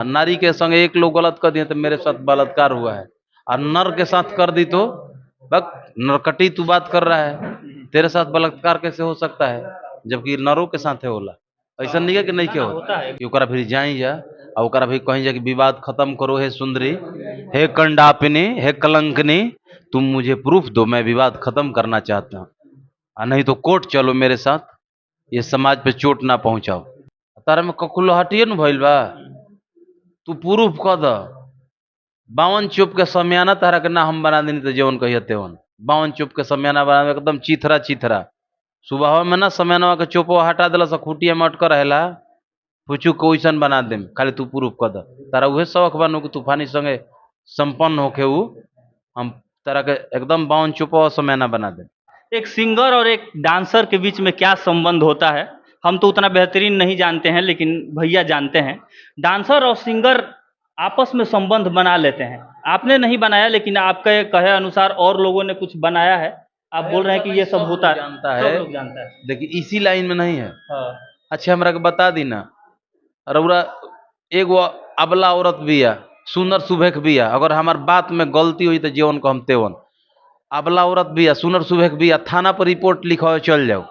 नारी के संग एक लोग गलत कर दिए तो मेरे साथ बलात्कार हुआ है, और नर के साथ कर दी तो बक नरकटी तू बात कर रहा है, तेरे साथ बलात्कार कैसे हो सकता है, जबकि नरों के साथ है होला। ऐसा नहीं है कि नहीं के होता है। कि ओकरा फिर जाई जा और ओकरा भी कहीं जा कि विवाद खत्म करो, हे सुंदरी, हे कंडापिनी, हे कलंकनी, तुम मुझे प्रूफ दो, मैं विवाद खत्म करना चाहता हूँ, और नहीं तो कोर्ट चलो मेरे साथ, ये समाज पे चोट ना पहुंचाओ। तारा में ककुल हटिए न भइल बा, तू प्रूफ क द। 52 चुप के समियाना तारा के ना हम बना देनी तो जवन कहिए तेवन। 52 चुप के समियाना बना एकदम चिथरा चिथरा। सुबह में ना समियाना के चुपवा हटा दिला से खुटिया में अटक रहेला, पुचू को वैसन बना देम, खाली तू प्रूफ कर द। तारा उहे शौक बानू कि तूफानी संगे संपन्न होके ऊ हम तारा के एकदम 52 चुपवा समियाना बना दे। एक सिंगर और एक डांसर के बीच में क्या संबंध होता है, हम तो उतना बेहतरीन नहीं जानते हैं, लेकिन भैया जानते हैं। डांसर और सिंगर आपस में संबंध बना लेते हैं। आपने नहीं बनाया, लेकिन आपके कहे अनुसार और लोगों ने कुछ बनाया है। आप बोल रहे हैं कि ये सब होता है, जानता सब है, लोग जानता है। देखिए इसी लाइन में नहीं है। हाँ। अच्छा हमरा के बता दी ना, रउरा एगो अबला औरत बिया, सुनर सुभेख बिया, अगर हमार बात में गलती हुई तो जेवन को हम तेवन। अबला औरत बिया, सुनर सुभेख बिया, थाना पर रिपोर्ट लिखावे चल जाओ।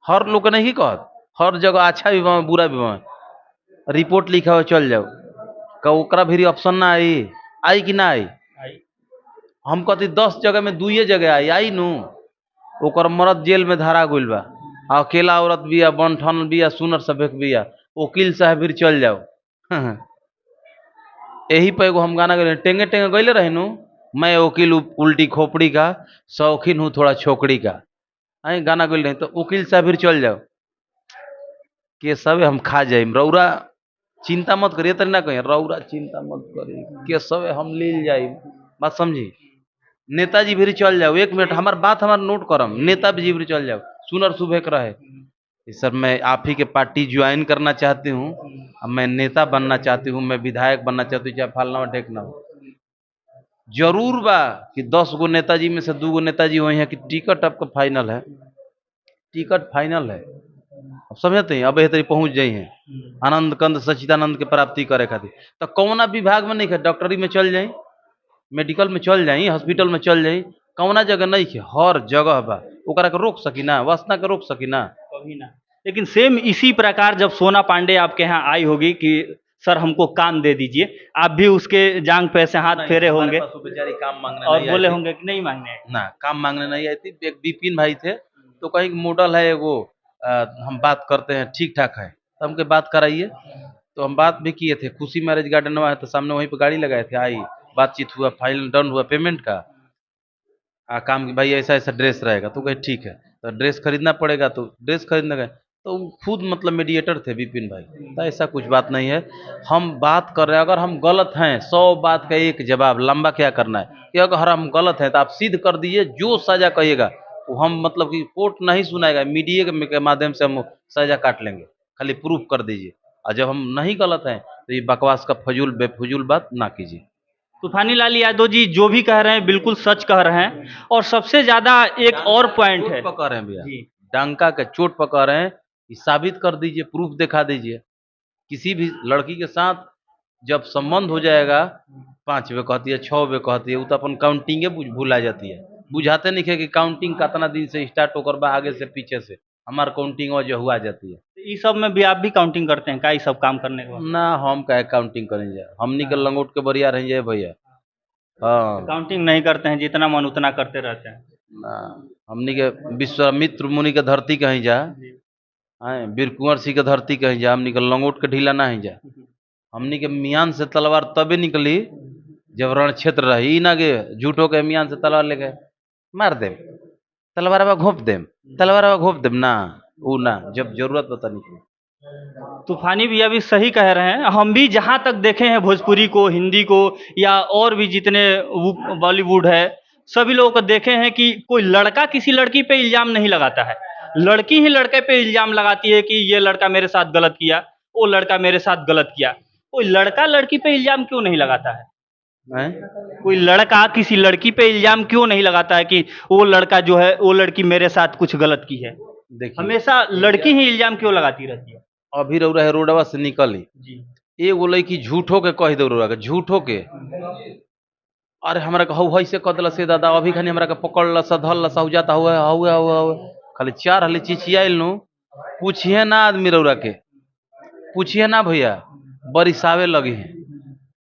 हर लोग के नहीं कहत, हर जगह अच्छा भी बा बुरा भी बा, रिपोर्ट लिखावे चल जाओ। का ओकरा भी ऑप्शन ना आई, आई कि ना आई? हम कहती 10 जगह में 2 जगह आई नू। ओकर मरद जेल में धरा गइल बा, अकेला औरत बिया, बनठन बिया, सुनर सभेक बिया, वकील साहब भी चल जाओ। यही पे एगो हम गाना गए टेंगे टेंगे गईले रहे नू, मैं वकील उल्टी खोपड़ी का, शौकीन हूँ थोड़ा छोकड़ी का। आई गाना गइल रहे तो वकील साहब भी चल जाओ, के सब हम खा जाए। रौरा चिंता मत करिए, तरी ना कहिए रौरा चिंता मत करिए, के सब हम ले जाए। बात समझी? नेताजी भी चल जाओ, 1 मिनट हमार बात हमार नोट करम, नेताजी भी चल जाओ, सुनर सुबह रहे सर मैं आप ही के पार्टी ज्वाइन करना चाहती हूँ, अब मैं नेता बनना चाहती हूँ, मैं विधायक बनना चाहती हूँ, चाहे फलना ढेकना हो। जरूर बा कि 10 गो नेताजी में से 2 गो नेताजी वही है कि टिकट आपका फाइनल है, टिकट फाइनल है। अब समझते हैं, अब तरी पहुंच जाई हैं आनंद कंद सचिदानंद के प्राप्ति करे खातिर। तो कौना विभाग में नहीं है, डॉक्टरी में चल जाई, मेडिकल में चल जाई, हॉस्पिटल में चल जाई, कौना जगह नहीं है, हर जगह बा। ओकरा के रोक सकी ना, वासना के रोक सकी ना? कभी ना। लेकिन सेम इसी प्रकार जब सोना पांडे आपके यहाँ आई होगी कि सर हमको काम दे दीजिए, आप भी उसके जांग पे से हाथ फेरे हमारे होंगे पास वो बेचारी काम मांगने और नहीं आई बोले थी होंगे कि नहीं मांगने आए। ना, काम मांगने नहीं आई थी। एक विपिन भाई थे, तो कहीं मॉडल है एगो, हम बात करते हैं ठीक ठाक है, तो हमके बात कराइए। तो हम बात भी किए थे, खुशी मैरिज गार्डन में है, तो सामने वहीं पे गाड़ी लगाए थे, आई बातचीत हुआ, फाइनल डन हुआ पेमेंट का, काम की भाई ऐसा ऐसा ड्रेस रहेगा, तो कहे ठीक है, तो ड्रेस खरीदना पड़ेगा, तो ड्रेस खरीदने गए, तो वो खुद मतलब मीडिएटर थे विपिन भाई। तो ऐसा कुछ बात नहीं है, हम बात कर रहे हैं, अगर हम गलत हैं 100 बात का एक जवाब, लंबा क्या करना है कि अगर हम गलत हैं तो आप सिद्ध कर दीजिए, जो सजा कहिएगा वो हम मतलब कि कोर्ट नहीं सुनाएगा, मीडिया के माध्यम से हम सजा काट लेंगे, खाली प्रूफ कर दीजिए। और जब हम नहीं गलत हैं तो ये बकवास का फजूल बेफजूल बात ना कीजिए। तूफानी लाल यादव जी जो भी कह रहे हैं बिल्कुल सच कह रहे हैं। और सबसे ज्यादा एक और पॉइंट है चोट पकड़ रहे हैं भैया, जी, डंका के चोट पकड़ रहे हैं, ये साबित कर दीजिए, प्रूफ दिखा दीजिए। किसी भी लड़की के साथ जब संबंध हो जाएगा, 5 बे कहती है, 6 बे कहती है, वो तो अपन काउंटिंगे भूला जाती है, बुझाते नहीं है कि काउंटिंग कितना दिन से स्टार्ट होकर बा, आगे से पीछे से हमार काउंटिंग और जो हुआ जाती है। इस सब में भी आप भी काउंटिंग करते हैं क्या, ये सब काम करने के बाद? ना हम कहे काउंटिंग करेंगे, हमनी के लंगोट के बरिया रहेंगे भैया। हाँ काउंटिंग नहीं करते हैं, जितना मन उतना करते रहते हैं। ना, हमनी के विश्वामित्र मुनि के धरती कहीं जा, आए वीर कुंवर सिंह के धरती कहीं जा, हमनी के लंगोट के ढीला नहीं जा। हमनी के मियान से तलवार तबे निकली जब रण क्षेत्र रही, ना गे झूठो के मियान से तलवार लेके मार देम, तलवार घोप देम, तलवार घोप देम ना, वो ना, जब जरूरत पता निकली। तूफानी भैया भी सही कह रहे हैं। हम भी जहाँ तक देखे हैं भोजपुरी को, हिंदी को, या और भी जितने बॉलीवुड है, सभी लोगों को देखे हैं कि कोई लड़का किसी लड़की पे इल्जाम नहीं लगाता है, लड़की ही लड़के पे इल्जाम लगाती है कि ये लड़का मेरे साथ गलत किया, वो लड़का मेरे साथ गलत किया। कोई लड़का लड़की पे इल्जाम क्यों नहीं लगाता है? कोई लड़का किसी लड़की पे इल्जाम क्यों नहीं लगाता है कि वो लड़का जो है, वो लड़की मेरे साथ कुछ गलत की है? देखिए हमेशा लड़की ही इल्जाम क्यों लगाती रहती है? अभी रउरा है रोडवा से निकली, जी एगो लड़की झूठो के कह दे रउरा के, झूठो के अरे हमरा के हौ से कह दिला से दादा, अभी खानी हमरा के पकड़ सा धल सा जाता हुआ हुआ हुआ हुआ खाली चार हली चिचियाइल नु, पूछिए ना आदमी रउरा के, पूछिए ना भैया, बरिसावे लगी है।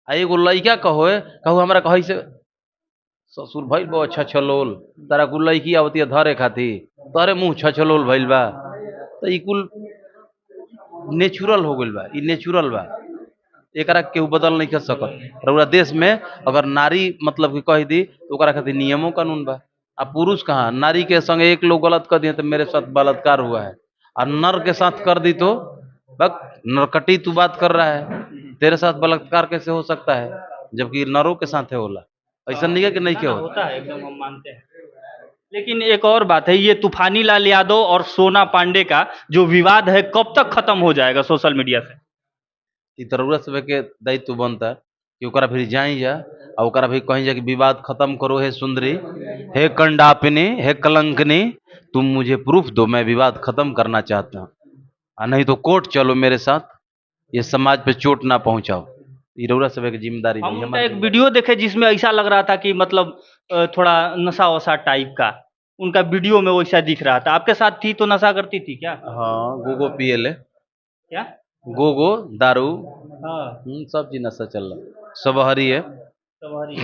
आ एगो लड़का कहो कहू हमरा कहे से ससुर भइल बा छछलोल, तारा कुल लड़की आवती है धरे खाती, तोरे मुंह छछलोल भइल बा। तो ई कुल नेचुरल हो गइल बा, ई नेचुरल बा, एकरा केहू बदल नहीं कर सकत। रउरा देश में अगर नारी मतलब कि कह दी तो ओकरा खातिर नियमों कानून बा। आ पुरुष कहाँ, नारी के संग एक लोग गलत कर दिए तो मेरे साथ बलात्कार हुआ है, और नर के साथ कर दी तो बक नरकटी तू बात कर रहा है, तेरे साथ बलात्कार कैसे हो सकता है, जबकि नरों के साथ है होला। ऐसा नहीं है कि नहीं ना, क्या ना, हो। होता है, एकदम हम मानते हैं। लेकिन एक और बात है, ये तूफानी लाल यादव और सोना पांडे का जो विवाद है कब तक खत्म हो जाएगा सोशल मीडिया से? ई तो रउरा सब के दायित्व बनता कि ओकरा भी जाई जा आ ओकरा भी कहीं जा कि विवाद खत्म करो, हे सुंदरी, हे कंडापिनी, हे कलंकनी, तुम मुझे प्रूफ दो, मैं विवाद खत्म करना चाहता हूँ, आ नहीं तो कोर्ट चलो मेरे साथ, ये समाज पे चोट ना पहुंचाओ। ई रउरा सब के जिम्मेदारी हम नहीं उनका हमारी। एक वीडियो देखे जिसमें ऐसा लग रहा था कि मतलब थोड़ा नशा वशा टाइप का, उनका वीडियो में वैसा दिख रहा था। आपके साथ थी तो नशा करती थी क्या? हाँ, गोगो पिए ले, क्या? गोगो दारू, हाँ, सब चीज नशा चल रहा, सब हरी है। तुम्हारी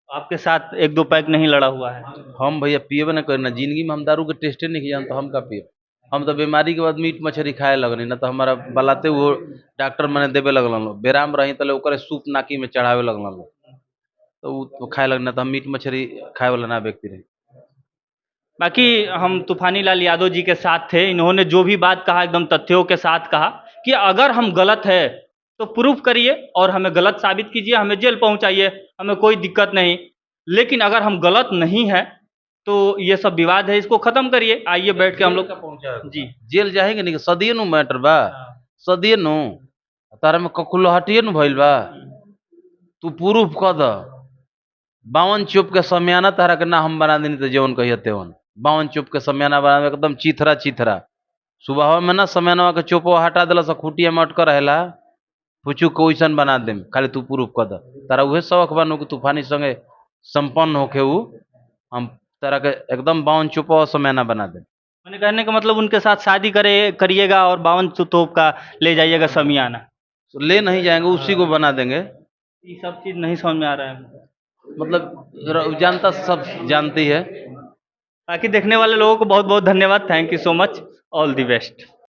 आपके साथ एक दो पैक नहीं लड़ा हुआ है? हम भैया पिएबे ना करना, जिंदगी में हम दारू के टेस्टे नहीं जानते, हम का पिए। हम तो बीमारी के बाद मीट मछली खाए लगनी, ना तो हमारा बलाते वो डॉक्टर मने देवे लगल, बेराम रही तले ओकरे सूप नाकी में चढ़ावे लगल, तो उ तो खाए लगना, तो हम मीट मछली खाए वाला ना व्यक्ति रही। बाकी हम तूफानी लाल यादव जी के साथ थे, इन्होंने जो भी बात कहा एकदम तथ्यों के साथ कहा कि अगर हम गलत है तो प्रूफ करिए और हमें गलत साबित कीजिए, हमें जेल पहुंचाइए, हमें कोई दिक्कत नहीं। लेकिन अगर हम गलत नहीं है तो ये सब विवाद है, इसको खत्म करिए, आइए बैठ के हम लोग। जी। जेल जाएंगे नहीं, सदिये नु मैटर बा, हाँ। सदिये नु तारा में ककुलहटिये नु भइल बा, तू प्रूफ कर द। 52 चुप के समियाना तारा के ना हम बना देनी तो जवन कहिए तेवन, 52 चुप के समियाना बना दे, एकदम चिथरा चिथरा। सुबह में ना समियानवा के चुपवा हटा दिला, सब खुटिया में अटक रहेला, पुचू को वैसन बना देम, खाली तू प्रूफ कर द। तारा उहे शौक बानू कि तूफानी संगे संपन्न होके उ हम तारा के एकदम 52 चुपवा समियाना बना दे। मैंने कहने का मतलब उनके साथ शादी करिएगा और 52 तोप का ले जाइएगा समियाना। तो ले नहीं जाएंगे, उसी को बना देंगे। ये सब चीज़ नहीं समझ में आ रहा है। मतलब जनता सब जानती है। बाकी देखने वाले लोगों को बहुत बहुत धन्यवाद, thank you so much, all the best.